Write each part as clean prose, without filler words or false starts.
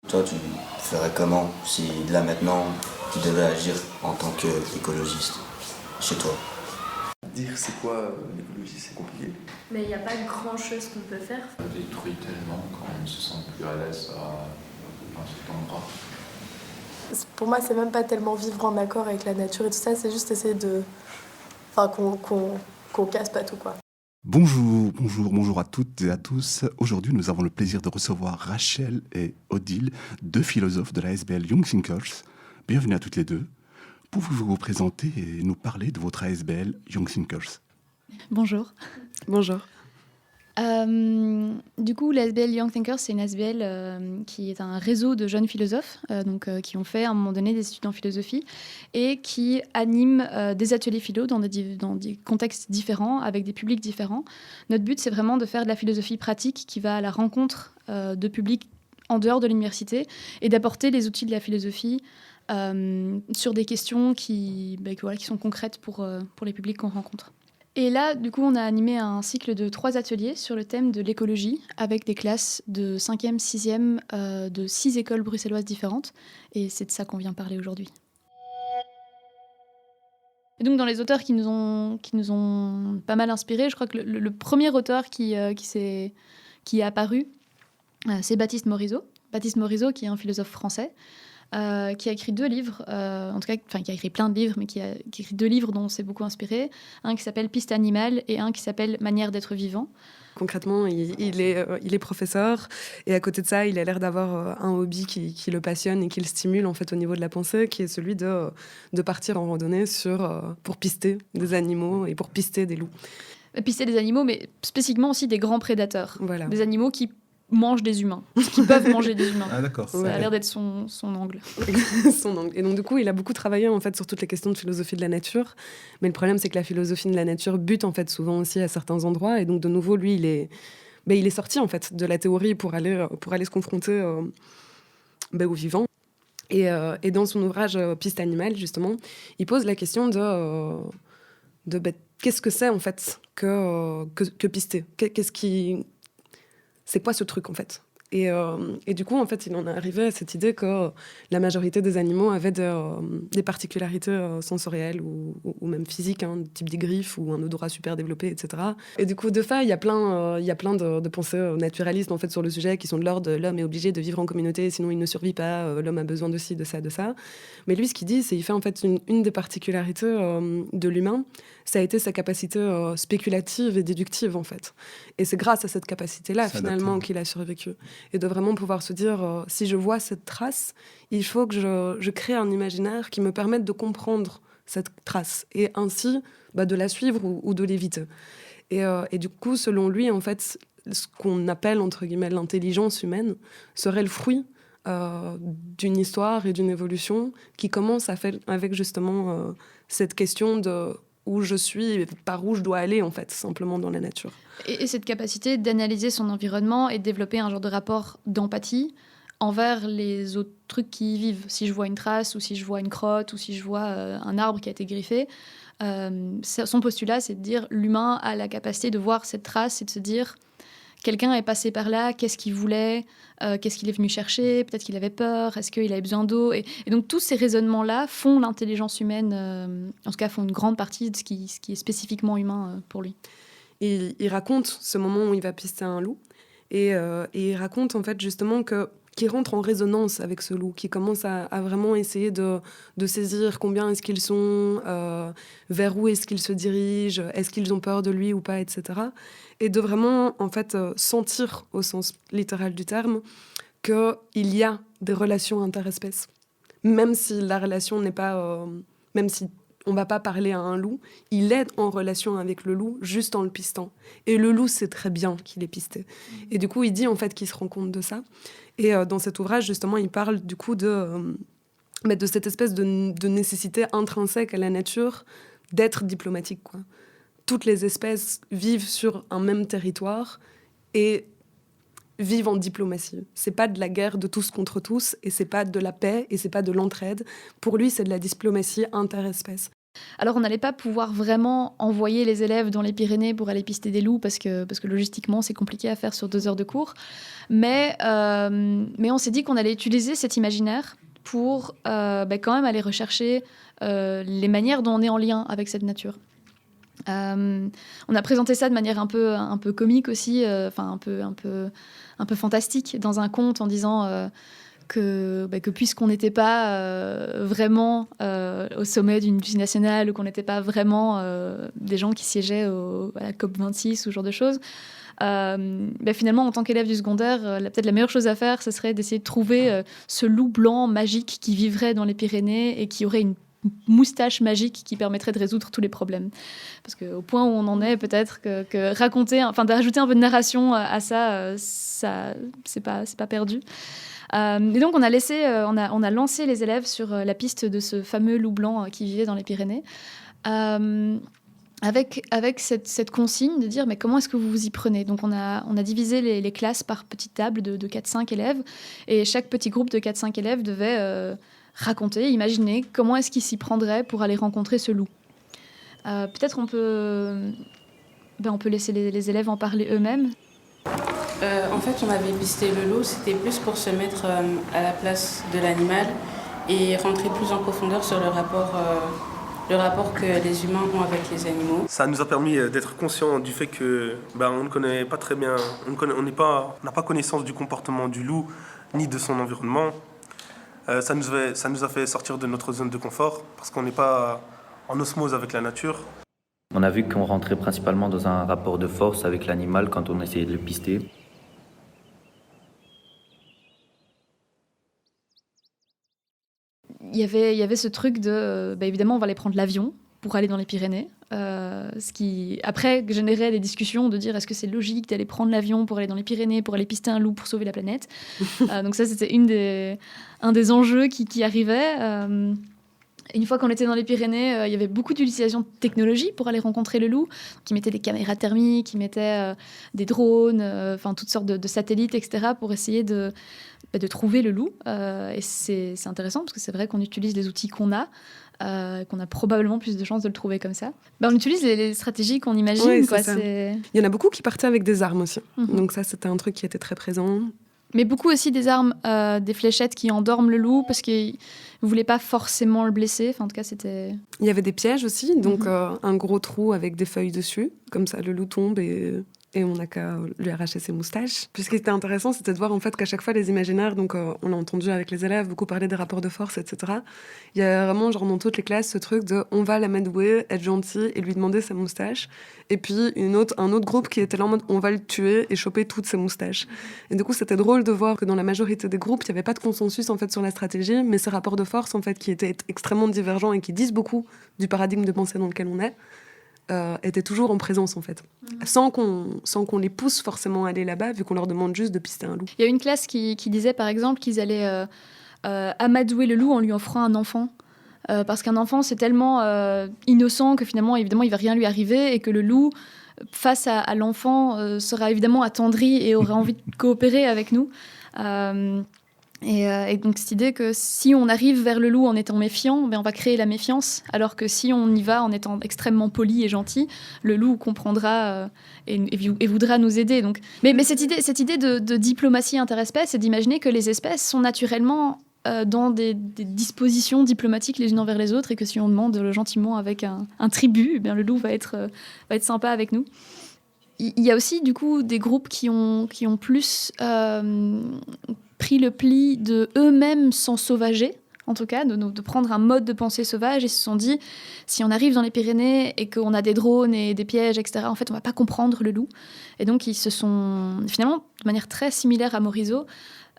Toi, tu ferais comment si là maintenant tu devais agir en tant qu'écologiste chez toi? Dire c'est quoi l'écologie, c'est compliqué. Mais il n'y a pas grand-chose qu'on peut faire. Ça détruit tellement quand on ne se sent plus à l'aise à cet endroit. Pour moi, c'est même pas tellement vivre en accord avec la nature et tout ça, c'est juste essayer de... Enfin, qu'on casse pas tout, quoi. Bonjour à toutes et à tous. Aujourd'hui, nous avons le plaisir de recevoir Rachel et Odile, deux philosophes de la ASBL Young Thinkers. Bienvenue à toutes les deux. Pouvez-vous vous présenter et nous parler de votre ASBL Young Thinkers? Bonjour. Bonjour. Du coup, l'ASBL Young Thinkers, c'est une ASBL qui est un réseau de jeunes philosophes qui ont fait à un moment donné des études en philosophie et qui animent des ateliers philo dans des contextes différents, avec des publics différents. Notre but, c'est vraiment de faire de la philosophie pratique qui va à la rencontre de publics en dehors de l'université et d'apporter les outils de la philosophie sur des questions qui sont concrètes pour les publics qu'on rencontre. Et là, du coup, on a animé un cycle de 3 ateliers sur le thème de l'écologie avec des classes de 5e, 6e de 6 écoles bruxelloises différentes. Et c'est de ça qu'on vient parler aujourd'hui. Et donc, dans les auteurs qui nous ont pas mal inspirés, je crois que le premier auteur qui est apparu, c'est Baptiste Morisot. Baptiste Morisot, qui est un philosophe français, qui a écrit 2 livres, qui a écrit plein de livres, mais qui a écrit 2 livres dont on s'est beaucoup inspiré. Un qui s'appelle Piste animale et un qui s'appelle Manière d'être vivant. Concrètement, il est professeur et à côté de ça, il a l'air d'avoir un hobby qui le passionne et qui le stimule en fait au niveau de la pensée, qui est celui de partir en randonnée pour pister des animaux et pour pister des loups. Pister des animaux, mais spécifiquement aussi des grands prédateurs. Voilà. Des animaux qui mangent des humains, qui peuvent manger des humains. Ah d'accord. Ça a l'air d'être son angle. Son angle. Et donc du coup, il a beaucoup travaillé en fait sur toutes les questions de philosophie de la nature. Mais le problème, c'est que la philosophie de la nature bute en fait souvent aussi à certains endroits. Et donc de nouveau, lui, il est sorti en fait de la théorie pour aller se confronter aux vivants. Et dans son ouvrage Piste animale, justement, il pose la question de qu'est-ce que c'est en fait que pister. C'est quoi ce truc en fait? Et du coup, en fait, il en est arrivé à cette idée que la majorité des animaux avaient des particularités sensorielles ou même physiques, type des griffes ou un odorat super développé, etc. Et du coup, de fait, il y a plein de pensées naturalistes en fait sur le sujet qui sont de l'ordre de l'homme est obligé de vivre en communauté, sinon il ne survit pas, l'homme a besoin de ci, de ça, de ça. Mais lui, ce qu'il dit, c'est qu'il fait en fait une des particularités de l'humain, ça a été sa capacité spéculative et déductive en fait. Et c'est grâce à cette capacité-là, finalement, qu'il a survécu. Et de vraiment pouvoir se dire, si je vois cette trace, il faut que je crée un imaginaire qui me permette de comprendre cette trace et ainsi de la suivre ou de l'éviter. Et du coup, selon lui, en fait, ce qu'on appelle, entre guillemets, l'intelligence humaine serait le fruit d'une histoire et d'une évolution qui commence avec justement cette question de où je suis et par où je dois aller, en fait, simplement dans la nature. Et cette capacité d'analyser son environnement et de développer un genre de rapport d'empathie envers les autres trucs qui y vivent. Si je vois une trace, ou si je vois une crotte, ou si je vois un arbre qui a été griffé, son postulat, c'est de dire l'humain a la capacité de voir cette trace et de se dire quelqu'un est passé par là, qu'est-ce qu'il voulait, qu'est-ce qu'il est venu chercher, peut-être qu'il avait peur, est-ce qu'il avait besoin d'eau. Et donc tous ces raisonnements-là font l'intelligence humaine, en tout cas font une grande partie de ce qui est spécifiquement humain pour lui. Il raconte ce moment où il va pister un loup et il raconte en fait justement qu'il rentre en résonance avec ce loup, qui commence à vraiment essayer de saisir combien est-ce qu'ils sont, vers où est-ce qu'ils se dirigent, est-ce qu'ils ont peur de lui ou pas, etc. Et de vraiment en fait sentir au sens littéral du terme qu'il y a des relations interespèces. Même si la relation n'est pas... même si on ne va pas parler à un loup, il est en relation avec le loup juste en le pistant. Et le loup sait très bien qu'il est pisté. Et du coup, il dit en fait qu'il se rend compte de ça. Et dans cet ouvrage, justement, il parle du coup de cette espèce de nécessité intrinsèque à la nature d'être diplomatique, quoi. Toutes les espèces vivent sur un même territoire et vivent en diplomatie. C'est pas de la guerre de tous contre tous, et c'est pas de la paix, et c'est pas de l'entraide. Pour lui, c'est de la diplomatie interespèce. Alors, on n'allait pas pouvoir vraiment envoyer les élèves dans les Pyrénées pour aller pister des loups parce que logistiquement, c'est compliqué à faire sur 2 heures de cours. Mais on s'est dit qu'on allait utiliser cet imaginaire pour quand même aller rechercher les manières dont on est en lien avec cette nature. On a présenté ça de manière un peu comique aussi, un peu fantastique dans un conte en disant que puisqu'on n'était pas vraiment au sommet d'une multinationale ou qu'on n'était pas vraiment des gens qui siégeaient à la COP26 ou ce genre de choses, finalement, en tant qu'élève du secondaire, peut-être la meilleure chose à faire, ce serait d'essayer de trouver ce loup blanc magique qui vivrait dans les Pyrénées et qui aurait une moustache magique qui permettrait de résoudre tous les problèmes. Parce qu'au point où on en est, peut-être que raconter, d'ajouter un peu de narration à ça, c'est pas perdu. Et donc on a lancé les élèves sur la piste de ce fameux loup blanc qui vivait dans les Pyrénées, avec cette consigne de dire mais comment est-ce que vous vous y prenez. Donc on a divisé les classes par petites tables de 4-5 élèves, et chaque petit groupe de 4-5 élèves devait raconter, imaginer comment est-ce qu'ils s'y prendraient pour aller rencontrer ce loup. Peut-être on peut laisser les élèves en parler eux-mêmes. En fait, on avait pisté le loup, c'était plus pour se mettre à la place de l'animal et rentrer plus en profondeur sur le rapport que les humains ont avec les animaux. Ça nous a permis d'être conscients du fait que on ne connaît pas très bien, on n'a pas connaissance du comportement du loup ni de son environnement. Ça nous a fait sortir de notre zone de confort parce qu'on n'est pas en osmose avec la nature. On a vu qu'on rentrait principalement dans un rapport de force avec l'animal quand on essayait de le pister. Il y avait ce truc de... évidemment, on va aller prendre l'avion pour aller dans les Pyrénées. Ce qui, après, générait des discussions de dire est-ce que c'est logique d'aller prendre l'avion pour aller dans les Pyrénées, pour aller pister un loup, pour sauver la planète. Donc ça, c'était un des enjeux qui arrivait. Une fois qu'on était dans les Pyrénées, il y avait beaucoup d'utilisation de technologie pour aller rencontrer le loup. Qui mettaient des caméras thermiques, qui mettaient des drones, toutes sortes de satellites, etc. pour essayer de trouver le loup. Et c'est intéressant parce que c'est vrai qu'on utilise les outils qu'on a, qu'on a probablement plus de chances de le trouver comme ça. On utilise les stratégies qu'on imagine. Oui, quoi. Il y en a beaucoup qui partaient avec des armes aussi. Donc ça, c'était un truc qui était très présent. Mais beaucoup aussi des armes, des fléchettes qui endorment le loup parce qu'ils ne voulaient pas forcément le blesser. En tout cas, c'était... Il y avait des pièges aussi, donc un gros trou avec des feuilles dessus. Comme ça, le loup tombe et on n'a qu'à lui arracher ses moustaches. Puis ce qui était intéressant, c'était de voir en fait qu'à chaque fois, les imaginaires, donc on a entendu avec les élèves beaucoup parler des rapports de force, etc. Il y a vraiment, genre dans toutes les classes, ce truc de on va l'amadouer, être gentil et lui demander sa moustache. Et puis un autre groupe qui était là en mode on va le tuer et choper toutes ses moustaches. Et du coup, c'était drôle de voir que dans la majorité des groupes, il n'y avait pas de consensus en fait sur la stratégie, mais ces rapports de force en fait qui étaient extrêmement divergents et qui disent beaucoup du paradigme de pensée dans lequel on est. Étaient toujours en présence en fait, sans qu'on les pousse forcément à aller là-bas, vu qu'on leur demande juste de pister un loup. Il y a une classe qui disait par exemple qu'ils allaient amadouer le loup en lui offrant un enfant, parce qu'un enfant c'est tellement innocent que finalement évidemment il va rien lui arriver, et que le loup face à l'enfant sera évidemment attendri et aura envie de coopérer avec nous. Et donc cette idée que si on arrive vers le loup en étant méfiant, on va créer la méfiance, alors que si on y va en étant extrêmement poli et gentil, le loup comprendra et voudra nous aider. Donc, mais cette idée de diplomatie interespèce, c'est d'imaginer que les espèces sont naturellement dans des dispositions diplomatiques les unes envers les autres, et que si on demande gentiment avec un tribut, le loup va être sympa avec nous. Il y a aussi du coup des groupes qui ont plus pris le pli de eux-mêmes s'ensauvager, en tout cas, de prendre un mode de pensée sauvage, et se sont dit, si on arrive dans les Pyrénées et qu'on a des drones et des pièges, etc., en fait, on ne va pas comprendre le loup. Et donc, ils se sont, finalement, de manière très similaire à Morisot,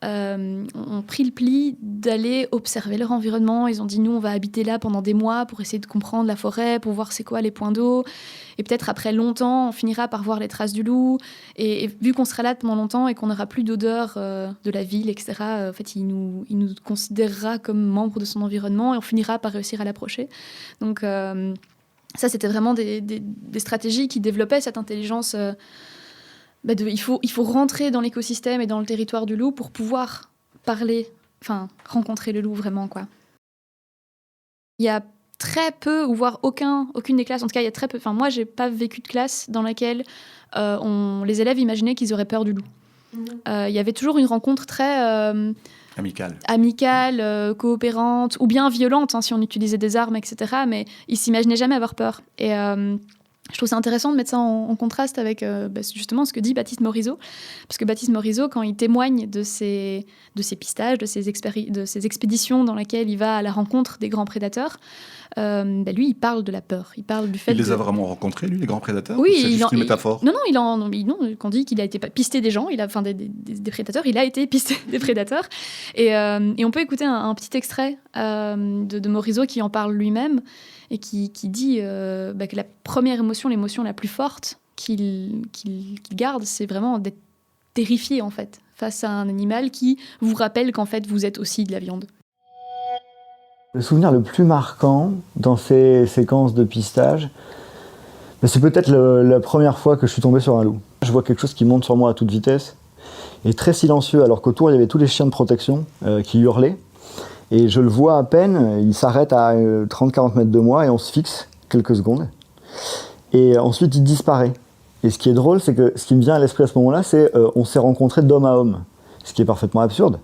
ont pris le pli d'aller observer leur environnement. Ils ont dit, nous, on va habiter là pendant des mois pour essayer de comprendre la forêt, pour voir c'est quoi les points d'eau. Et peut-être après longtemps, on finira par voir les traces du loup. Et vu qu'on sera là pendant longtemps et qu'on n'aura plus d'odeur de la ville, etc., en fait, il nous considérera comme membre de son environnement, et on finira par réussir à l'approcher. Donc ça, c'était vraiment des stratégies qui développaient cette intelligence. Il faut rentrer dans l'écosystème et dans le territoire du loup pour pouvoir rencontrer le loup vraiment, quoi. Il y a très peu, ou voire aucune des classes, en tout cas il y a très peu, enfin moi j'ai pas vécu de classe dans laquelle les élèves imaginaient qu'ils auraient peur du loup. Il y avait toujours une rencontre très amicale, coopérante, ou bien violente, hein, si on utilisait des armes, etc. Mais ils s'imaginaient jamais avoir peur. Et je trouve ça intéressant de mettre ça en contraste avec justement ce que dit Baptiste Morisot. Parce que Baptiste Morisot, quand il témoigne de ses pistages, de ses expéditions dans lesquelles il va à la rencontre des grands prédateurs, lui, il parle de la peur. Il parle du fait Il les a vraiment rencontrés, lui, les grands prédateurs? Oui, c'est juste une métaphore? Non, quand on dit qu'il a été pisté des gens, des prédateurs, il a été pisté des prédateurs. Et on peut écouter un petit extrait de Morisot qui en parle lui-même et qui dit que la première émotion, l'émotion la plus forte qu'il garde, c'est vraiment d'être terrifié, en fait, face à un animal qui vous rappelle qu'en fait, vous êtes aussi de la viande. Le souvenir le plus marquant dans ces séquences de pistage, c'est peut-être la première fois que je suis tombé sur un loup. Je vois quelque chose qui monte sur moi à toute vitesse, et très silencieux, alors qu'autour il y avait tous les chiens de protection qui hurlaient. Et je le vois à peine, il s'arrête à 30-40 mètres de moi et on se fixe quelques secondes. Et ensuite il disparaît. Et ce qui est drôle, c'est que ce qui me vient à l'esprit à ce moment-là, c'est on s'est rencontrés d'homme à homme, ce qui est parfaitement absurde.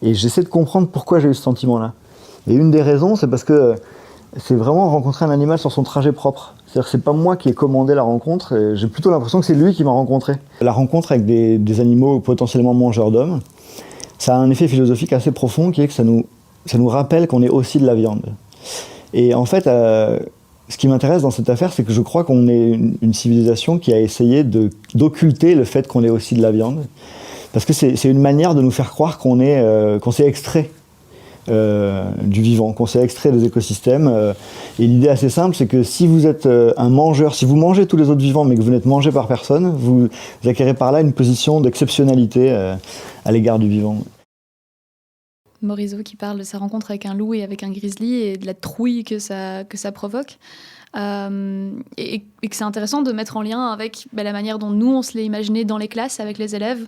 Et j'essaie de comprendre pourquoi j'ai eu ce sentiment-là. Et une des raisons, c'est parce que c'est vraiment rencontrer un animal sur son trajet propre. C'est-à-dire que c'est pas moi qui ai commandé la rencontre, j'ai plutôt l'impression que c'est lui qui m'a rencontré. La rencontre avec des animaux potentiellement mangeurs d'hommes, ça a un effet philosophique assez profond qui est que ça nous rappelle qu'on est aussi de la viande. Et en fait, ce qui m'intéresse dans cette affaire, c'est que je crois qu'on est une civilisation qui a essayé d'occulter le fait qu'on est aussi de la viande. Parce que c'est une manière de nous faire croire qu'on s'est extrait du vivant, qu'on s'est extrait des écosystèmes. Et l'idée assez simple, c'est que si vous êtes un mangeur, si vous mangez tous les autres vivants mais que vous n'êtes mangé par personne, vous acquérez par là une position d'exceptionnalité à l'égard du vivant. Morisot qui parle de sa rencontre avec un loup et avec un grizzly et de la trouille que ça provoque. Et que c'est intéressant de mettre en lien avec la manière dont nous, on se l'est imaginé dans les classes avec les élèves,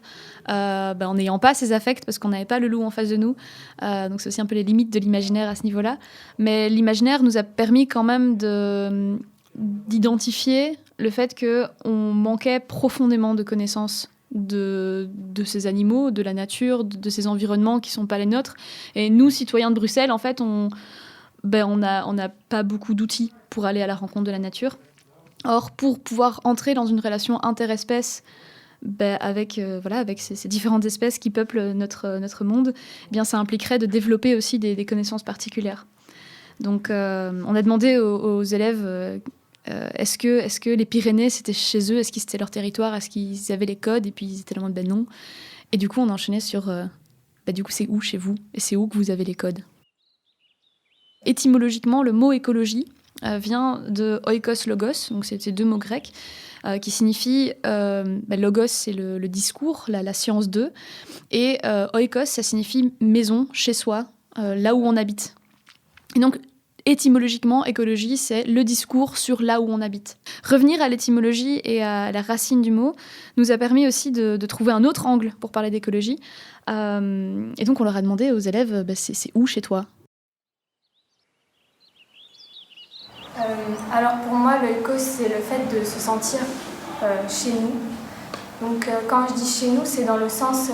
en n'ayant pas ces affects parce qu'on n'avait pas le loup en face de nous. Donc c'est aussi un peu les limites de l'imaginaire à ce niveau-là. Mais l'imaginaire nous a permis quand même d'identifier le fait qu'on manquait profondément de connaissances de ces animaux, de la nature, de ces environnements qui ne sont pas les nôtres. Et nous, citoyens de Bruxelles, en fait, on n'a pas beaucoup d'outils pour aller à la rencontre de la nature. Or, pour pouvoir entrer dans une relation interespèce avec ces différentes espèces qui peuplent notre monde, ça impliquerait de développer aussi des connaissances particulières. Donc, on a demandé aux élèves est-ce que les Pyrénées, c'était chez eux? Est-ce que c'était leur territoire? Est-ce qu'ils avaient les codes? Et puis, ils étaient là en mode non. Et du coup, on enchaînait sur du coup, c'est où chez vous? Et c'est où que vous avez les codes? Étymologiquement, le mot écologie vient de oikos logos, donc c'est ces deux mots grecs, qui signifient logos, c'est le discours, la science d'eux, et oikos, ça signifie maison, chez soi, là où on habite. Et donc, étymologiquement, écologie, c'est le discours sur là où on habite. Revenir à l'étymologie et à la racine du mot nous a permis aussi de trouver un autre angle pour parler d'écologie. Et donc, on leur a demandé aux élèves, c'est où chez toi? Alors pour moi, l'oikos, c'est le fait de se sentir chez nous. Donc quand je dis chez nous, c'est dans le sens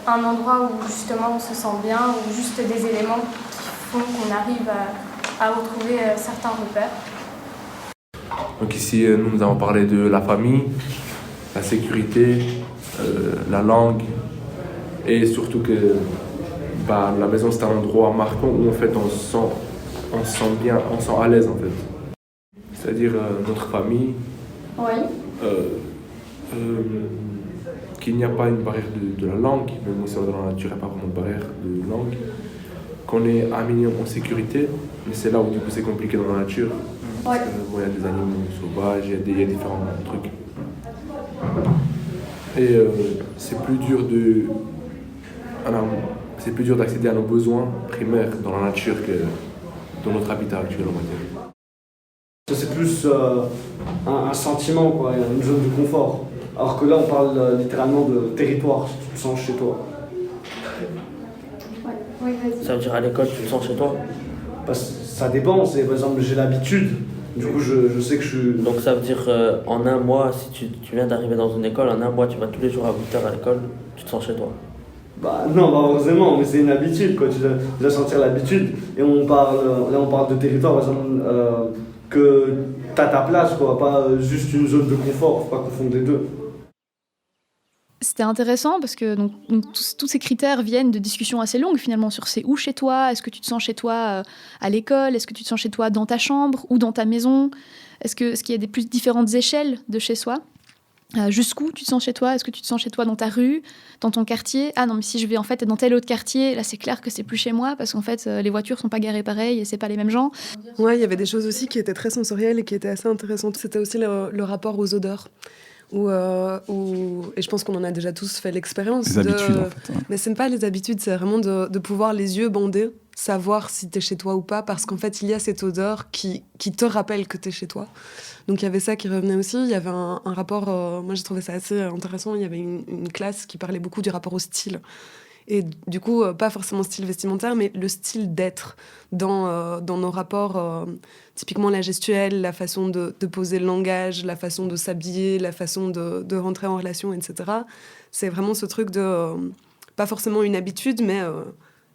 un endroit où justement on se sent bien, ou juste des éléments qui font qu'on arrive à retrouver certains repères. Donc ici, nous avons parlé de la famille, la sécurité, la langue, et surtout que la maison, c'est un endroit marquant où en fait on se sent bien, on se sent à l'aise en fait. C'est-à-dire notre famille, oui. Qu'il n'y a pas une barrière de la langue, même si dans la nature il n'y a pas vraiment de barrière de langue, qu'on est un minimum en sécurité, mais c'est là où du coup c'est compliqué dans la nature. Ouais. Il y a des animaux sauvages, il y a différents trucs. Et c'est plus dur d'accéder à nos besoins primaires dans la nature que dans notre habitat actuel, on va dire. C'est plus un sentiment, quoi, une zone de confort. Alors que là, on parle littéralement de territoire, tu te sens chez toi. Oui, vas-y. Ça veut dire à l'école, tu te sens chez toi? Parce que ça dépend, c'est par exemple j'ai l'habitude, du coup je sais que je suis... Donc ça veut dire en un mois, si tu viens d'arriver dans une école, en un mois tu vas tous les jours à 8h à l'école, tu te sens chez toi? Bah non, pas forcément, mais c'est une habitude, quoi. Tu dois sentir l'habitude. Et là on parle de territoire, par exemple, que t'as ta place, quoi, pas juste une zone de confort, faut pas confondre les deux. C'était intéressant parce que donc, tous ces critères viennent de discussions assez longues finalement sur c'est où chez toi, est-ce que tu te sens chez toi à l'école, est-ce que tu te sens chez toi dans ta chambre ou dans ta maison, est-ce qu'il y a des plus différentes échelles de chez soi, jusqu'où tu te sens chez toi, est-ce que tu te sens chez toi dans ta rue, dans ton quartier, ah non mais si je vais en fait dans tel autre quartier, là c'est clair que c'est plus chez moi parce qu'en fait les voitures sont pas garées pareil et c'est pas les mêmes gens. Ouais, il y avait des choses aussi qui étaient très sensorielles et qui étaient assez intéressantes. C'était aussi le rapport aux odeurs. Et je pense qu'on en a déjà tous fait l'expérience. Les habitudes, en fait. Ouais. Mais c'est pas les habitudes, c'est vraiment de pouvoir les yeux bandés, savoir si t'es chez toi ou pas, parce qu'en fait, il y a cette odeur qui te rappelle que t'es chez toi. Donc il y avait ça qui revenait aussi. Il y avait un rapport, moi j'ai trouvé ça assez intéressant, il y avait une classe qui parlait beaucoup du rapport au style. Et du coup, pas forcément style vestimentaire, mais le style d'être dans nos rapports, typiquement la gestuelle, la façon de poser le langage, la façon de s'habiller, la façon de rentrer en relation, etc. C'est vraiment ce truc de, pas forcément une habitude, mais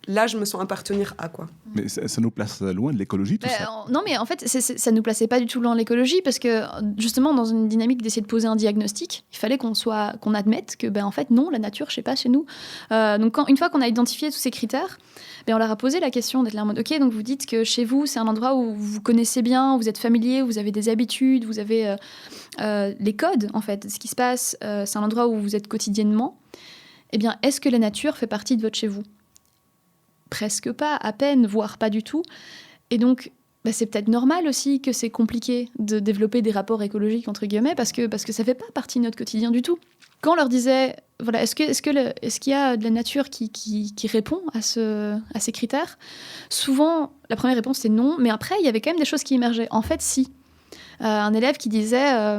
là, je me sens appartenir à quoi. Mais ça nous place loin de l'écologie, tout ça. Non, mais en fait, ça nous plaçait pas du tout loin de l'écologie parce que justement, dans une dynamique d'essayer de poser un diagnostic, il fallait qu'on admette que, en fait, non, la nature, je sais pas, chez nous. Donc, une fois qu'on a identifié tous ces critères, on leur a posé la question d'être là en mode, ok, donc vous dites que chez vous, c'est un endroit où vous connaissez bien, vous êtes familier, vous avez des habitudes, vous avez les codes, en fait, ce qui se passe, c'est un endroit où vous êtes quotidiennement. Eh bien, est-ce que la nature fait partie de votre chez vous ? Presque pas, à peine, voire pas du tout. Et donc, c'est peut-être normal aussi que c'est compliqué de développer des rapports écologiques, entre guillemets, parce que ça fait pas partie de notre quotidien du tout. Quand on leur disait, voilà, est-ce qu'il y a de la nature qui répond à ces critères ? Souvent, la première réponse, c'est non, mais après, il y avait quand même des choses qui émergeaient. En fait, si. Un élève qui disait...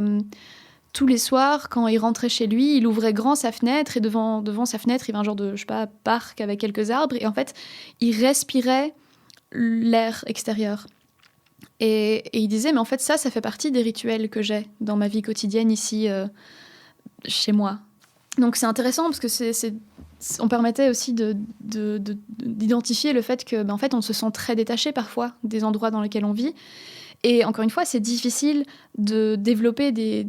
tous les soirs, quand il rentrait chez lui, il ouvrait grand sa fenêtre et devant sa fenêtre, il y avait un genre de, parc avec quelques arbres. Et en fait, il respirait l'air extérieur. Et il disait, mais en fait, ça fait partie des rituels que j'ai dans ma vie quotidienne ici, chez moi. Donc c'est intéressant parce que on permettait aussi d'identifier le fait que, en fait, on se sent très détaché parfois des endroits dans lesquels on vit. Et encore une fois, c'est difficile de développer des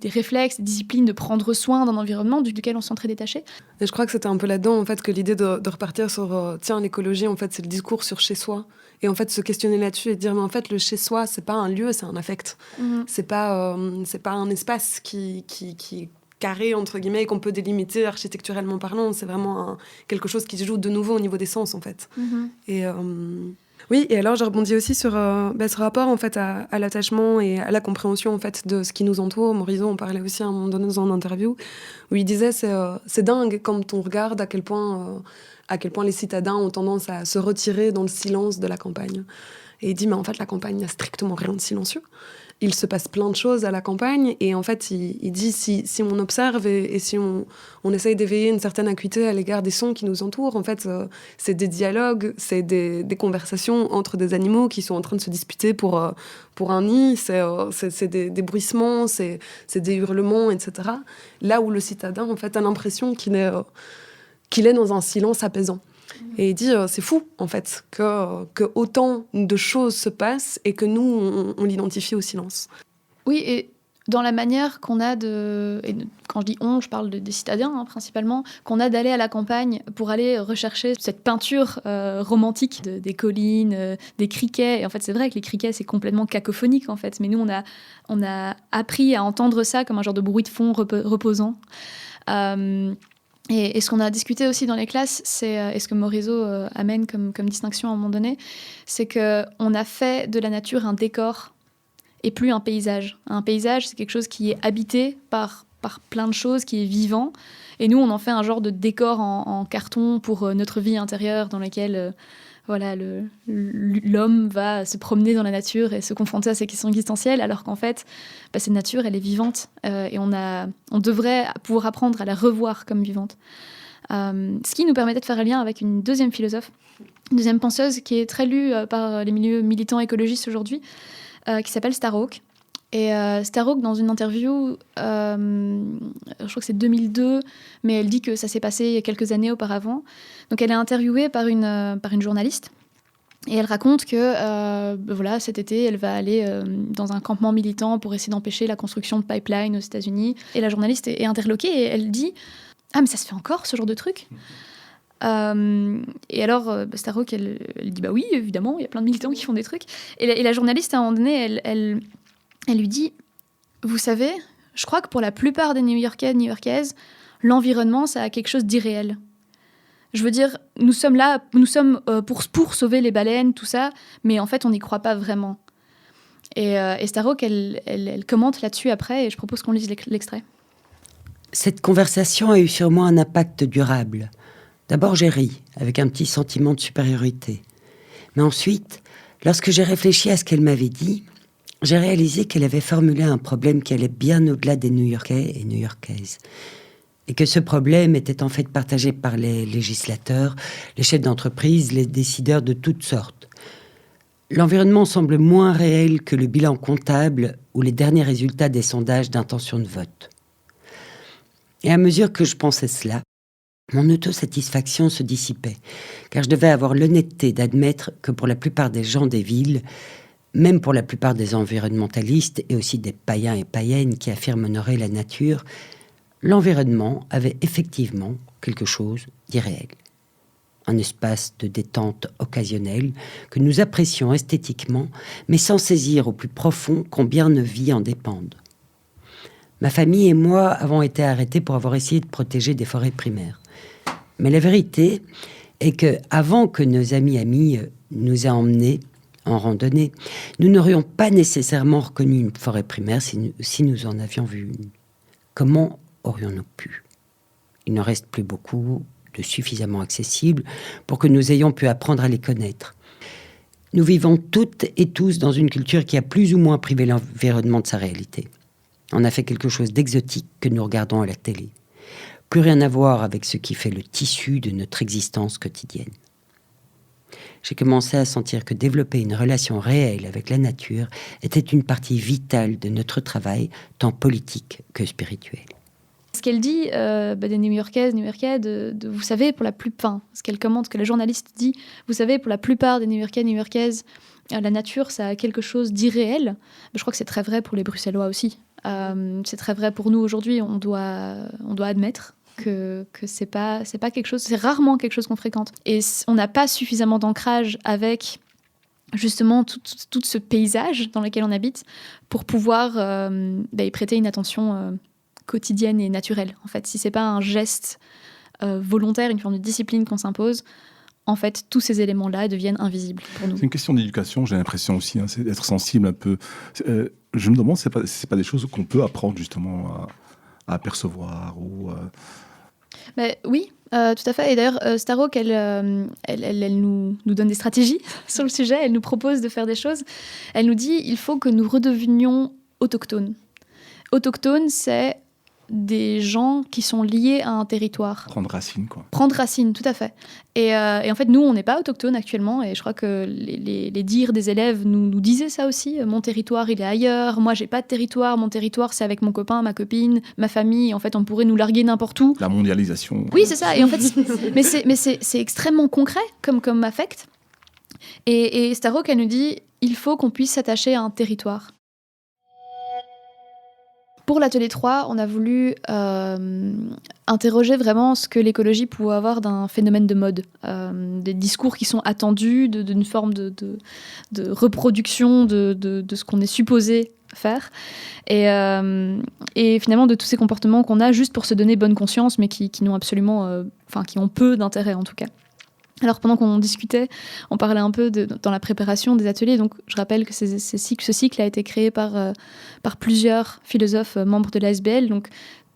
réflexes, des disciplines, de prendre soin d'un environnement duquel on se sent très détaché. Et je crois que c'était un peu là-dedans, en fait, que l'idée de repartir sur l'écologie, en fait, c'est le discours sur chez soi. Et en fait, se questionner là-dessus et dire, mais en fait, le chez soi, c'est pas un lieu, c'est un affect. Mm-hmm. C'est pas un espace qui carré, entre guillemets, et qu'on peut délimiter architecturellement parlant. C'est vraiment quelque chose qui se joue de nouveau au niveau des sens, en fait. Mm-hmm. Et... Oui, et alors je rebondis aussi sur ce rapport en fait à l'attachement et à la compréhension en fait de ce qui nous entoure. Morizot en parlait aussi à un moment donné dans une interview où il disait c'est dingue quand on regarde à quel point les citadins ont tendance à se retirer dans le silence de la campagne. Et il dit mais en fait la campagne n'a strictement rien de silencieux. Il se passe plein de choses à la campagne et en fait il dit si on observe et si on essaye d'éveiller une certaine acuité à l'égard des sons qui nous entourent, en fait c'est des dialogues, c'est des conversations entre des animaux qui sont en train de se disputer pour un nid, c'est des bruissements, c'est des hurlements, etc. Là où le citadin en fait a l'impression qu'il est dans un silence apaisant. Et il dit, c'est fou, en fait, que autant de choses se passent et que nous, on l'identifie au silence. Oui, et dans la manière qu'on a quand je dis on, je parle des citadins, principalement, qu'on a d'aller à la campagne pour aller rechercher cette peinture romantique des collines, des criquets. Et en fait, c'est vrai que les criquets, c'est complètement cacophonique, en fait. Mais nous, on a appris à entendre ça comme un genre de bruit de fond reposant. Et ce qu'on a discuté aussi dans les classes, et ce que Morizot amène comme distinction à un moment donné, c'est qu'on a fait de la nature un décor et plus un paysage. Un paysage, c'est quelque chose qui est habité par plein de choses, qui est vivant. Et nous, on en fait un genre de décor en carton pour notre vie intérieure dans laquelle l'homme va se promener dans la nature et se confronter à ses questions existentielles, alors qu'en fait, cette nature, elle est vivante et on devrait pouvoir apprendre à la revoir comme vivante. Ce qui nous permettait de faire un lien avec une deuxième philosophe, une deuxième penseuse qui est très lue par les milieux militants écologistes aujourd'hui, qui s'appelle Starhawk. Et Starhawk, dans une interview, je crois que c'est 2002, mais elle dit que ça s'est passé il y a quelques années auparavant. Donc elle est interviewée par une journaliste. Et elle raconte que voilà, cet été, elle va aller dans un campement militant pour essayer d'empêcher la construction de pipelines aux États-Unis. Et la journaliste est interloquée et elle dit « Ah, mais ça se fait encore, ce genre de truc ?» Et alors, Starhawk, elle dit « Bah oui, évidemment, il y a plein de militants qui font des trucs. » Et la journaliste, à un moment donné, elle lui dit « Vous savez, je crois que pour la plupart des New-Yorkais, New-Yorkaises, l'environnement, ça a quelque chose d'irréel. Je veux dire, nous sommes là, pour sauver les baleines, tout ça, mais en fait, on n'y croit pas vraiment. » Et Starhawk, elle commente là-dessus après, et je propose qu'on lise l'extrait. Cette conversation a eu sur moi un impact durable. D'abord, j'ai ri, avec un petit sentiment de supériorité. Mais ensuite, lorsque j'ai réfléchi à ce qu'elle m'avait dit, j'ai réalisé qu'elle avait formulé un problème qui allait bien au-delà des New-Yorkais et New-Yorkaises. Et que ce problème était en fait partagé par les législateurs, les chefs d'entreprise, les décideurs de toutes sortes. L'environnement semble moins réel que le bilan comptable ou les derniers résultats des sondages d'intention de vote. Et à mesure que je pensais cela, mon autosatisfaction se dissipait, car je devais avoir l'honnêteté d'admettre que pour la plupart des gens des villes, même pour la plupart des environnementalistes et aussi des païens et païennes qui affirment honorer la nature, l'environnement avait effectivement quelque chose d'irréel. Un espace de détente occasionnelle que nous apprécions esthétiquement, mais sans saisir au plus profond combien nos vies en dépendent. Ma famille et moi avons été arrêtés pour avoir essayé de protéger des forêts primaires. Mais la vérité est que, avant que nos amis nous aient emmenés en randonnée, nous n'aurions pas nécessairement reconnu une forêt primaire si nous en avions vu une. Comment aurions-nous pu ? Il n'en reste plus beaucoup de suffisamment accessibles pour que nous ayons pu apprendre à les connaître. Nous vivons toutes et tous dans une culture qui a plus ou moins privé l'environnement de sa réalité. On a fait quelque chose d'exotique que nous regardons à la télé. Plus rien à voir avec ce qui fait le tissu de notre existence quotidienne. J'ai commencé à sentir que développer une relation réelle avec la nature était une partie vitale de notre travail, tant politique que spirituel. Ce qu'elle dit des New-Yorkaises, New-Yorkais, vous savez, pour la plupart, ce qu'elle commente, ce que la journaliste dit, vous savez, pour la plupart des New-Yorkais, New-Yorkaises, la nature, ça a quelque chose d'irréel. Je crois que c'est très vrai pour les Bruxellois aussi. C'est très vrai pour nous aujourd'hui. On doit admettre que c'est pas quelque chose, c'est rarement quelque chose qu'on fréquente. Et on n'a pas suffisamment d'ancrage avec justement tout ce paysage dans lequel on habite pour pouvoir y prêter une attention quotidienne et naturelle. En fait, si c'est pas un geste volontaire, une forme de discipline qu'on s'impose, en fait, tous ces éléments-là deviennent invisibles pour nous. C'est une question d'éducation, j'ai l'impression aussi, c'est d'être sensible un peu. Je me demande si c'est pas des choses qu'on peut apprendre justement à apercevoir ou... Oui, tout à fait. Et d'ailleurs, Starhawk, elle nous donne des stratégies sur le sujet. Elle nous propose de faire des choses. Elle nous dit il faut que nous redevenions autochtones. Autochtones, c'est des gens qui sont liés à un territoire. Prendre racine, quoi. Prendre racine, tout à fait. Et en fait, nous, on n'est pas autochtones actuellement. Et je crois que les dires des élèves nous disaient ça aussi. Mon territoire, il est ailleurs. Moi, j'ai pas de territoire. Mon territoire, c'est avec mon copain, ma copine, ma famille. En fait, on pourrait nous larguer n'importe où. La mondialisation. Oui, c'est ça. Et en fait, c'est extrêmement concret comme affect. Et Starhawk, elle nous dit, il faut qu'on puisse s'attacher à un territoire. Pour l'atelier 3, on a voulu interroger vraiment ce que l'écologie pouvait avoir d'un phénomène de mode, des discours qui sont attendus, d'une forme de reproduction de ce qu'on est supposé faire, et finalement de tous ces comportements qu'on a juste pour se donner bonne conscience, mais qui n'ont absolument, qui ont peu d'intérêt en tout cas. Alors pendant qu'on discutait, on parlait un peu dans la préparation des ateliers. Donc je rappelle que ce cycle a été créé par plusieurs philosophes membres de l'ASBL. Donc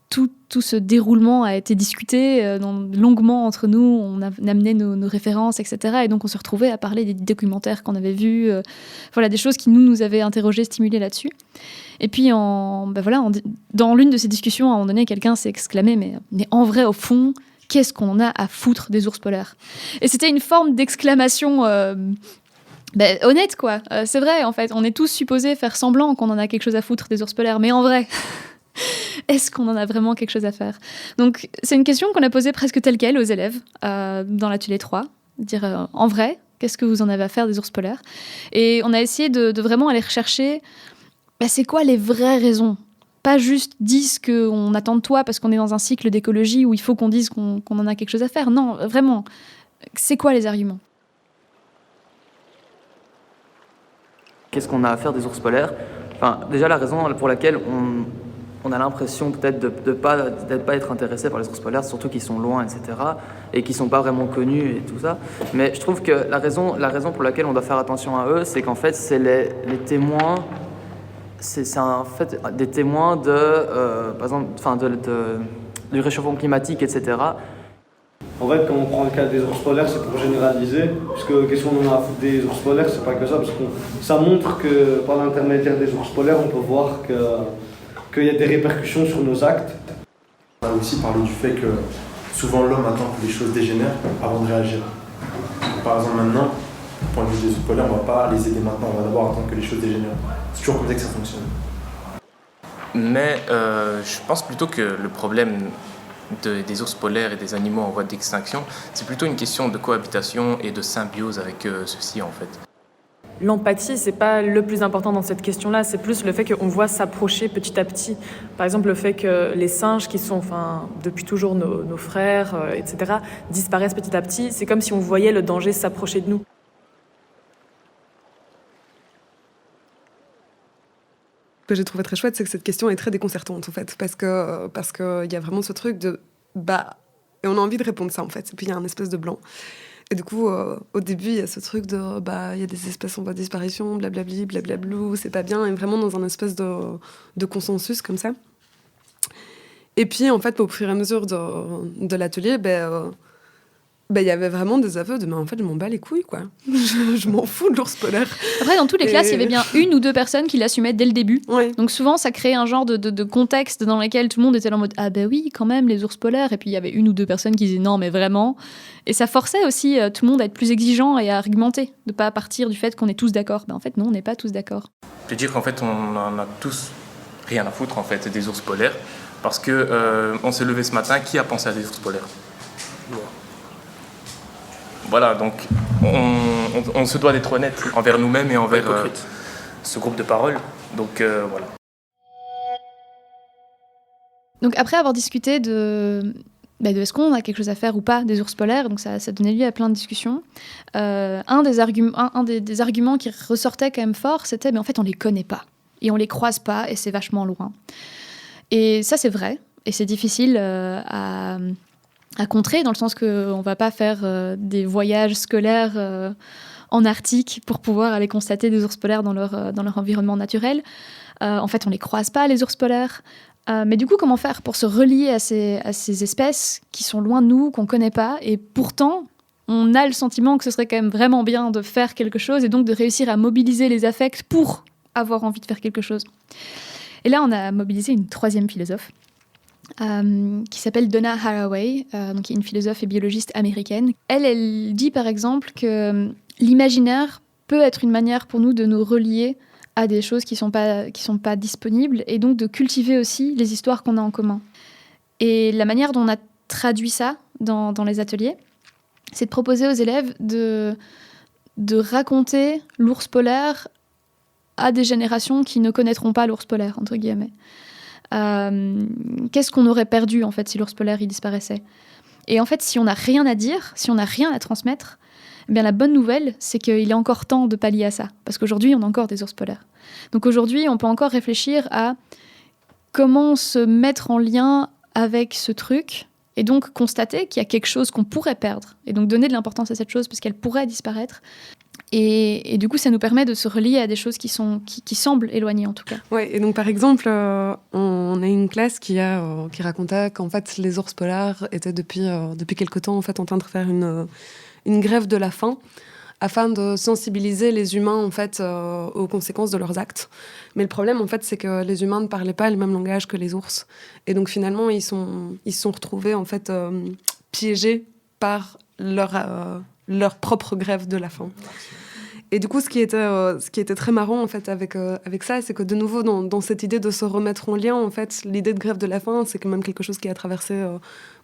tout ce déroulement a été discuté longuement entre nous. On a amené nos références, etc. Et donc on se retrouvait à parler des documentaires qu'on avait vus, des choses qui nous avaient interrogés, stimulés là-dessus. Et puis dans l'une de ces discussions, à un moment donné, quelqu'un s'est exclamé mais en vrai, au fond, qu'est-ce qu'on en a à foutre des ours polaires ? Et c'était une forme d'exclamation honnête, quoi. C'est vrai, en fait, on est tous supposés faire semblant qu'on en a quelque chose à foutre des ours polaires, mais en vrai, est-ce qu'on en a vraiment quelque chose à faire ? Donc, c'est une question qu'on a posée presque telle quelle aux élèves dans l'atelier 3. Dire, en vrai, qu'est-ce que vous en avez à faire des ours polaires ? Et on a essayé de vraiment aller rechercher, c'est quoi les vraies raisons ? Pas juste dis ce qu'on attend de toi parce qu'on est dans un cycle d'écologie où il faut qu'on dise qu'on en a quelque chose à faire. Non, vraiment, c'est quoi les arguments ? Qu'est-ce qu'on a à faire des ours polaires ? Enfin, déjà, la raison pour laquelle on a l'impression peut-être de pas être intéressé par les ours polaires, surtout qu'ils sont loin, etc., et qu'ils ne sont pas vraiment connus et tout ça. Mais je trouve que la raison pour laquelle on doit faire attention à eux, c'est qu'en fait, c'est les témoins. C'est en fait des témoins par exemple, du réchauffement climatique, etc. En fait, quand on prend le cas des ours polaires, c'est pour généraliser, puisque qu'est-ce qu'on en a à foutre des ours polaires, c'est pas que ça, parce que ça montre que par l'intermédiaire des ours polaires, on peut voir qu'il y a des répercussions sur nos actes. On a aussi parlé du fait que souvent l'homme attend que les choses dégénèrent avant de réagir. Par exemple, maintenant, du point de vue des ours polaires, on ne va pas les aider maintenant, on va d'abord attendre que les choses dégénèrent. C'est toujours comme ça que ça fonctionne. Mais je pense plutôt que le problème des ours polaires et des animaux en voie d'extinction, c'est plutôt une question de cohabitation et de symbiose avec ceux-ci en fait. L'empathie, c'est pas le plus important dans cette question-là, c'est plus le fait qu'on voit s'approcher petit à petit. Par exemple, le fait que les singes, qui sont depuis toujours nos frères, etc., disparaissent petit à petit, c'est comme si on voyait le danger s'approcher de nous. Ce que j'ai trouvé très chouette, c'est que cette question est très déconcertante, en fait, parce que y a vraiment ce truc de et on a envie de répondre ça, en fait, et puis il y a un espèce de blanc. Et du coup, au début, il y a ce truc de il y a des espèces en voie de disparition, blablabli, blablablou, c'est pas bien, et vraiment dans un espèce de consensus comme ça. Et puis, en fait, au fur et à mesure de l'atelier, il y avait vraiment des aveux de mais en fait je m'en bats les couilles quoi. je m'en fous de l'ours polaire. Après dans toutes les classes il y avait bien une ou deux personnes qui l'assumaient dès le début. Ouais. Donc souvent ça créait un genre de contexte dans lequel tout le monde était là en mode ah oui quand même les ours polaires, et puis il y avait une ou deux personnes qui disaient non mais vraiment, et ça forçait aussi tout le monde à être plus exigeant et à argumenter, de pas partir du fait qu'on est tous d'accord. En fait non, on n'est pas tous d'accord. Je veux dire qu'en fait on en a tous rien à foutre en fait des ours polaires parce que on s'est levé ce matin, qui a pensé à des ours polaires ? Moi. Voilà, donc on se doit d'être honnête envers nous-mêmes et envers ce groupe de parole. Donc voilà. Donc après avoir discuté de est-ce qu'on a quelque chose à faire ou pas des ours polaires, donc ça donnait lieu à plein de discussions. Un des arguments qui ressortait quand même fort, c'était en fait on les connaît pas et on les croise pas et c'est vachement loin. Et ça c'est vrai et c'est difficile à contrer, dans le sens qu'on ne va pas faire des voyages scolaires en Arctique pour pouvoir aller constater des ours polaires dans leur environnement naturel. En fait, on ne les croise pas, les ours polaires. Mais du coup, comment faire pour se relier à ces espèces qui sont loin de nous, qu'on ne connaît pas, et pourtant, on a le sentiment que ce serait quand même vraiment bien de faire quelque chose, et donc de réussir à mobiliser les affects pour avoir envie de faire quelque chose. Et là, on a mobilisé une troisième philosophe, qui s'appelle Donna Haraway, donc qui est une philosophe et biologiste américaine. Elle dit par exemple que l'imaginaire peut être une manière pour nous de nous relier à des choses qui sont pas disponibles, et donc de cultiver aussi les histoires qu'on a en commun. Et la manière dont on a traduit ça dans les ateliers, c'est de proposer aux élèves de raconter l'ours polaire à des générations qui ne connaîtront pas l'ours polaire, entre guillemets. Qu'est-ce qu'on aurait perdu en fait si l'ours polaire il disparaissait ? Et en fait, si on n'a rien à dire, si on n'a rien à transmettre, eh bien la bonne nouvelle, c'est qu'il est encore temps de pallier à ça, parce qu'aujourd'hui on a encore des ours polaires. Donc aujourd'hui, on peut encore réfléchir à comment se mettre en lien avec ce truc, et donc constater qu'il y a quelque chose qu'on pourrait perdre, et donc donner de l'importance à cette chose parce qu'elle pourrait disparaître. Et du coup, ça nous permet de se relier à des choses qui semblent éloignées, en tout cas. Ouais, et donc par exemple, on a une classe qui racontait qu'en fait, les ours polaires étaient depuis quelque temps en fait en train de faire une grève de la faim, afin de sensibiliser les humains en fait aux conséquences de leurs actes. Mais le problème en fait, c'est que les humains ne parlaient pas le même langage que les ours, et donc finalement ils se sont retrouvés en fait piégés par leur propre grève de la faim. Et du coup, ce qui était très marrant en fait avec ça, c'est que de nouveau dans cette idée de se remettre en lien, en fait, l'idée de grève de la faim, c'est quand même quelque chose qui a traversé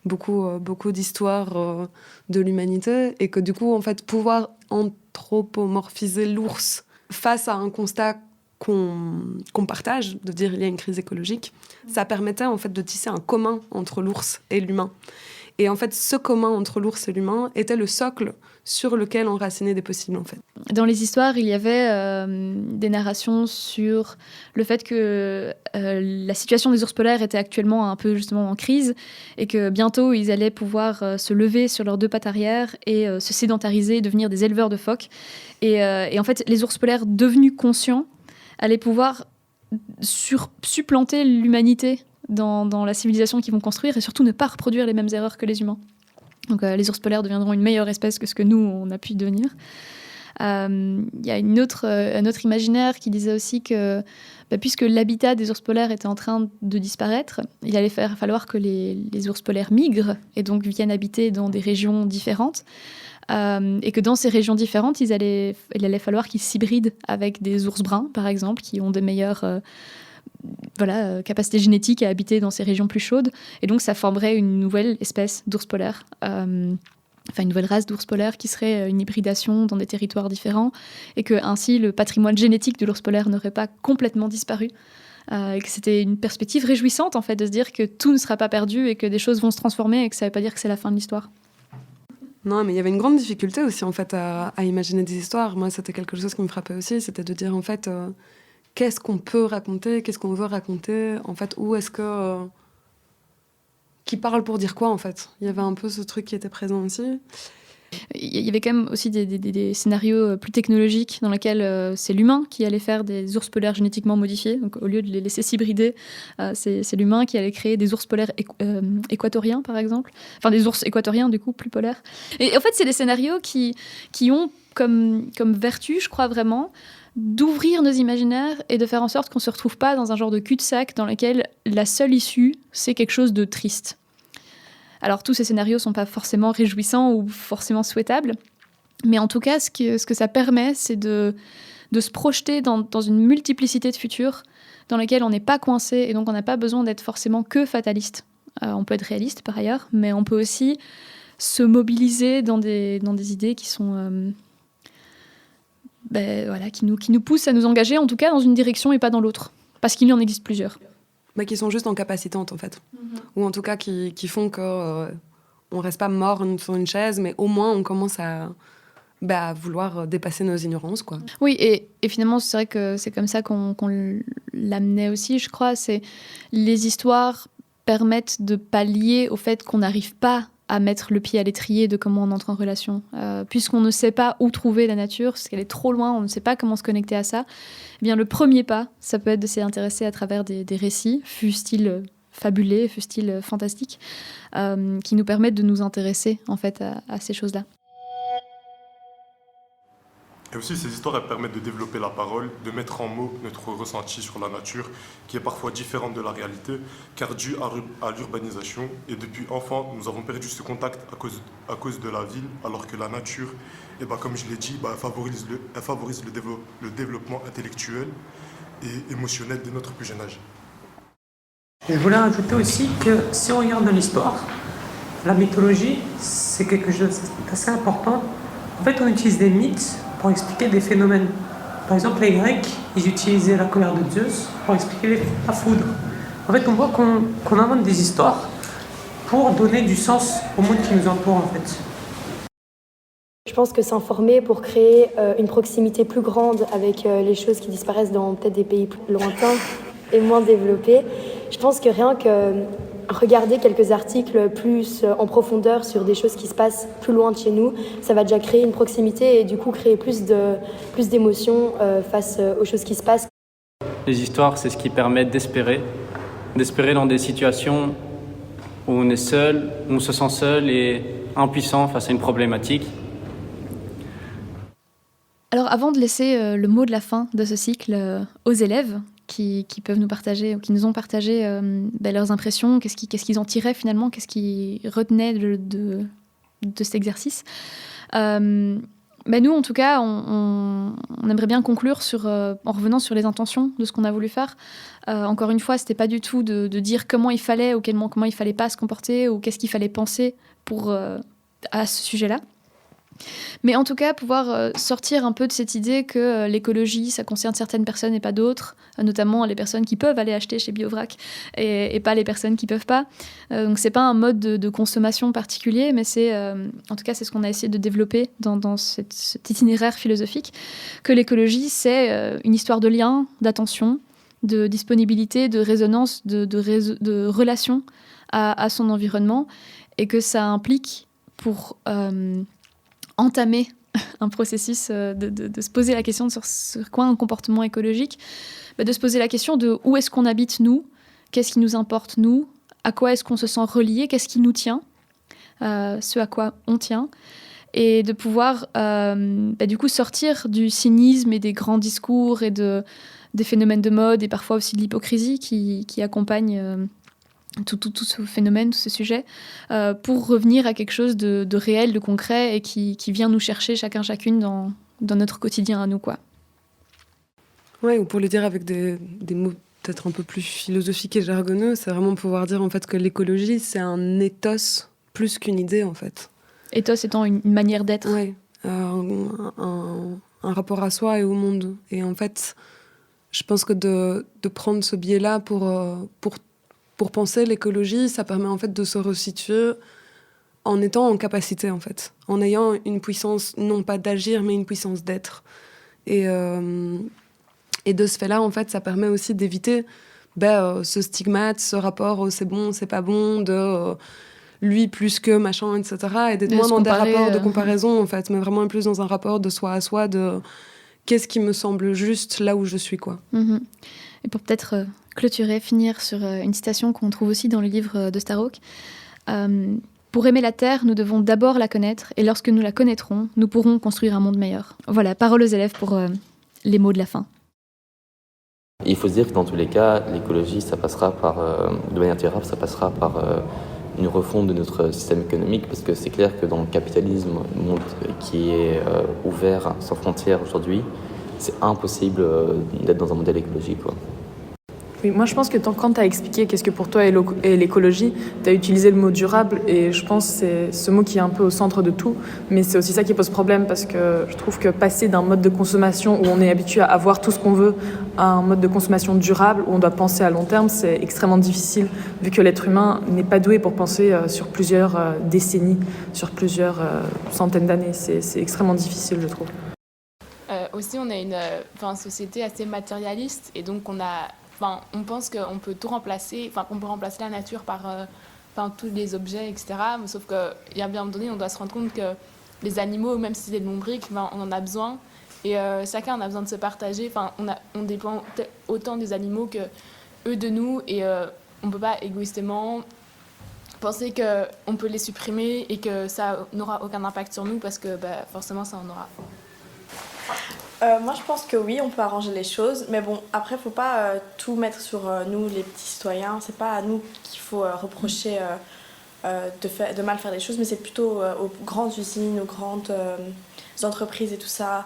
beaucoup d'histoires de l'humanité, et que du coup, en fait, pouvoir anthropomorphiser l'ours face à un constat qu'on partage, de dire il y a une crise écologique, ça permettait en fait de tisser un commun entre l'ours et l'humain. Et en fait, ce commun entre l'ours et l'humain était le socle sur lequel enraciner des possibles, en fait. Dans les histoires, il y avait des narrations sur le fait que la situation des ours polaires était actuellement un peu justement en crise et que bientôt, ils allaient pouvoir se lever sur leurs deux pattes arrière et se sédentariser, devenir des éleveurs de phoques. Et en fait, les ours polaires devenus conscients allaient pouvoir supplanter l'humanité dans la civilisation qu'ils vont construire et surtout ne pas reproduire les mêmes erreurs que les humains. Donc les ours polaires deviendront une meilleure espèce que ce que nous, on a pu devenir. Il y a un autre imaginaire qui disait aussi que puisque l'habitat des ours polaires était en train de disparaître, il allait falloir que les ours polaires migrent et donc viennent habiter dans des régions différentes. Et que dans ces régions différentes, il allait falloir qu'ils s'hybrident avec des ours bruns, par exemple, qui ont des meilleures capacités génétiques à habiter dans ces régions plus chaudes. Et donc, ça formerait une nouvelle espèce d'ours polaire. Une nouvelle race d'ours polaire qui serait une hybridation dans des territoires différents. Et que ainsi, le patrimoine génétique de l'ours polaire n'aurait pas complètement disparu. Et que c'était une perspective réjouissante, en fait, de se dire que tout ne sera pas perdu et que des choses vont se transformer et que ça ne veut pas dire que c'est la fin de l'histoire. Non, mais il y avait une grande difficulté aussi, en fait, à imaginer des histoires. Moi, c'était quelque chose qui me frappait aussi, c'était de dire, en fait, qu'est-ce qu'on peut raconter, qu'est-ce qu'on veut raconter, en fait, où est-ce que... qui parle pour dire quoi, en fait. Il y avait un peu ce truc qui était présent aussi. Il y avait quand même aussi des scénarios plus technologiques dans lesquels c'est l'humain qui allait faire des ours polaires génétiquement modifiés. Donc, au lieu de les laisser s'hybrider, c'est l'humain qui allait créer des ours polaires équatoriens, par exemple. Enfin, des ours équatoriens, du coup, plus polaires. Et en fait, c'est des scénarios qui ont comme vertu, je crois vraiment, d'ouvrir nos imaginaires et de faire en sorte qu'on ne se retrouve pas dans un genre de cul-de-sac dans lequel la seule issue, c'est quelque chose de triste. Alors, tous ces scénarios ne sont pas forcément réjouissants ou forcément souhaitables, mais en tout cas, ce que ça permet, c'est de se projeter dans une multiplicité de futurs dans lesquels on n'est pas coincé et donc on n'a pas besoin d'être forcément que fataliste. On peut être réaliste par ailleurs, mais on peut aussi se mobiliser dans des idées qui sont... qui nous poussent à nous engager, en tout cas dans une direction et pas dans l'autre, parce qu'il y en existe plusieurs. Qui sont juste incapacitantes, en fait. Ou en tout cas qui font qu'on ne reste pas mort sur une chaise, mais au moins on commence à vouloir dépasser nos ignorances, quoi. Oui, et finalement, c'est vrai que c'est comme ça qu'on l'amenait aussi, je crois. C'est les histoires permettent de pallier au fait qu'on n'arrive pas à mettre le pied à l'étrier de comment on entre en relation. Puisqu'on ne sait pas où trouver la nature, parce qu'elle est trop loin, on ne sait pas comment se connecter à ça, eh bien le premier pas, ça peut être de s'y intéresser à travers des récits, fussent-ils fabulés, fussent-ils fantastiques, qui nous permettent de nous intéresser en fait à ces choses-là. Et aussi, ces histoires, elles permettent de développer la parole, de mettre en mots notre ressenti sur la nature, qui est parfois différente de la réalité, car due à l'urbanisation. Et depuis enfant, nous avons perdu ce contact à cause de la ville, alors que la nature, comme je l'ai dit, elle favorise le développement intellectuel et émotionnel de notre plus jeune âge. Et je voulais rajouter aussi que si on regarde dans l'histoire, la mythologie, c'est quelque chose d'assez important. En fait, on utilise des mythes pour expliquer des phénomènes. Par exemple, les Grecs, ils utilisaient la colère de Zeus pour expliquer la foudre. En fait, on voit qu'on invente des histoires pour donner du sens au monde qui nous entoure, en fait. Je pense que s'informer pour créer une proximité plus grande avec les choses qui disparaissent dans peut-être des pays plus lointains et moins développés, je pense que rien que regarder quelques articles plus en profondeur sur des choses qui se passent plus loin de chez nous, ça va déjà créer une proximité et du coup créer plus d'émotions face aux choses qui se passent. Les histoires, c'est ce qui permet d'espérer dans des situations où on est seul, où on se sent seul et impuissant face à une problématique. Alors avant de laisser le mot de la fin de ce cycle aux élèves, qui peuvent nous partager, ou qui nous ont partagé leurs impressions, qu'est-ce qu'ils en tiraient finalement, qu'est-ce qu'ils retenaient de cet exercice. Nous, en tout cas, on aimerait bien conclure en revenant sur les intentions de ce qu'on a voulu faire. Encore une fois, c'était pas du tout de dire comment il fallait ou comment il fallait pas se comporter ou qu'est-ce qu'il fallait penser à ce sujet-là. Mais en tout cas, pouvoir sortir un peu de cette idée que l'écologie, ça concerne certaines personnes et pas d'autres, notamment les personnes qui peuvent aller acheter chez Biovrac et pas les personnes qui peuvent pas. Donc c'est pas un mode de consommation particulier, mais en tout cas c'est ce qu'on a essayé de développer dans cet itinéraire philosophique, que l'écologie c'est une histoire de lien, d'attention, de disponibilité, de résonance, de relation à son environnement, et que ça implique pour entamer un processus de se poser la question sur quoi un comportement écologique, de se poser la question de où est-ce qu'on habite nous, qu'est-ce qui nous importe nous, à quoi est-ce qu'on se sent relié, qu'est-ce qui nous tient, ce à quoi on tient, et de pouvoir du coup sortir du cynisme et des grands discours et des phénomènes de mode et parfois aussi de l'hypocrisie qui accompagnent tout ce phénomène, tout ce sujet, pour revenir à quelque chose de réel, de concret, et qui vient nous chercher chacune dans notre quotidien à nous, quoi. Ouais, ou pour le dire avec des mots peut-être un peu plus philosophiques et jargonneux, c'est vraiment pouvoir dire en fait que l'écologie, c'est un ethos plus qu'une idée, en fait. Ethos étant une manière d'être. Oui, un rapport à soi et au monde. Et en fait, je pense que de prendre ce biais-là pour penser l'écologie, ça permet en fait de se resituer en étant en capacité, en fait. En ayant une puissance, non pas d'agir, mais une puissance d'être. Et de ce fait-là, en fait, ça permet aussi d'éviter ce stigmate, ce rapport au c'est bon, c'est pas bon, de lui plus que machin, etc. Et d'être moins dans des rapports de comparaison, en fait, mais vraiment plus dans un rapport de soi à soi, de qu'est-ce qui me semble juste là où je suis, quoi. Mm-hmm. Et pour peut-être clôturer, finir sur une citation qu'on trouve aussi dans le livre de Starhawk. Pour aimer la Terre, nous devons d'abord la connaître, et lorsque nous la connaîtrons, nous pourrons construire un monde meilleur. Voilà, parole aux élèves pour les mots de la fin. Il faut se dire que dans tous les cas, l'écologie, ça passera de manière durable, ça passera par une refonte de notre système économique, parce que c'est clair que dans le capitalisme, le monde qui est ouvert, sans frontières aujourd'hui, c'est impossible d'être dans un modèle écologique, quoi. Oui, moi je pense que quand tu as expliqué qu'est-ce que pour toi est l'écologie, tu as utilisé le mot durable, et je pense que c'est ce mot qui est un peu au centre de tout, mais c'est aussi ça qui pose problème, parce que je trouve que passer d'un mode de consommation où on est habitué à avoir tout ce qu'on veut à un mode de consommation durable où on doit penser à long terme, c'est extrêmement difficile, vu que l'être humain n'est pas doué pour penser sur plusieurs décennies, sur plusieurs centaines d'années. C'est extrêmement difficile, je trouve. Aussi, on a une société assez matérialiste, et donc on pense qu'on peut tout remplacer, qu'on peut remplacer la nature par tous les objets, etc. Mais sauf qu'il y a bien un moment donné, on doit se rendre compte que les animaux, même si c'est de lombriques, on en a besoin. Et chacun en a besoin de se partager. On dépend autant des animaux que eux de nous. Et on ne peut pas égoïstement penser qu'on peut les supprimer et que ça n'aura aucun impact sur nous, parce que forcément, ça en aura. Moi je pense que oui, on peut arranger les choses, mais bon, après faut pas tout mettre sur nous les petits citoyens, c'est pas à nous qu'il faut reprocher de mal faire des choses, mais c'est plutôt aux grandes usines, aux grandes entreprises et tout ça,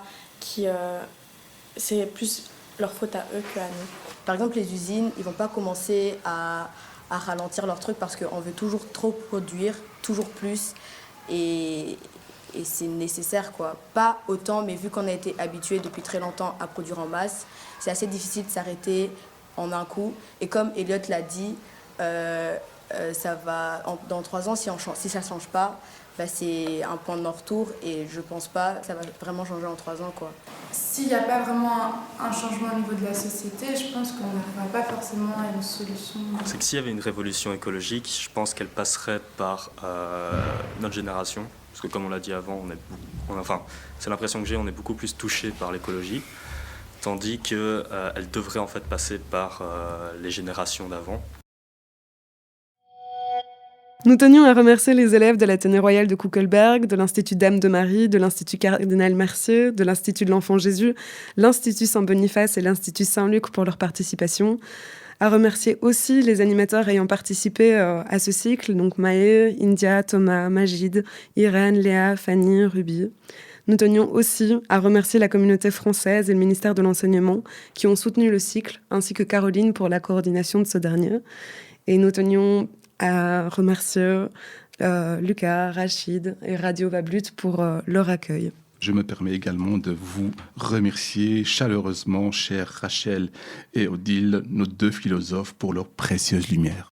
c'est plus leur faute à eux qu'à nous. Par exemple, les usines, ils vont pas commencer à ralentir leur truc parce qu'on veut toujours trop produire, toujours plus, et c'est nécessaire, quoi. Pas autant, mais vu qu'on a été habitué depuis très longtemps à produire en masse, c'est assez difficile de s'arrêter en un coup. Et comme Elliot l'a dit, ça va, dans 3 ans, si ça ne change pas, c'est un point de non-retour, et je pense pas que ça va vraiment changer en 3 ans, quoi. S'il n'y a pas vraiment un changement au niveau de la société, je pense qu'on n'arrivera pas forcément à une solution. C'est que s'il y avait une révolution écologique, je pense qu'elle passerait par notre génération. Parce que comme on l'a dit avant, c'est l'impression que j'ai, on est beaucoup plus touché par l'écologie, tandis qu'elle devrait en fait passer par les générations d'avant. Nous tenions à remercier les élèves de l'Athénée royal de Kuckelberg, de l'Institut Dame de Marie, de l'Institut Cardinal Mercier, de l'Institut de l'Enfant Jésus, l'Institut Saint-Boniface et l'Institut Saint-Luc pour leur participation. À remercier aussi les animateurs ayant participé à ce cycle, donc Maë, India, Thomas, Magid, Irène, Léa, Fanny, Ruby. Nous tenions aussi à remercier la communauté française et le ministère de l'Enseignement qui ont soutenu le cycle, ainsi que Caroline pour la coordination de ce dernier. Et nous tenions à remercier Lucas, Rachid et Radio Vablut pour leur accueil. Je me permets également de vous remercier chaleureusement, chers Rachel et Odile, nos deux philosophes, pour leur précieuse lumière.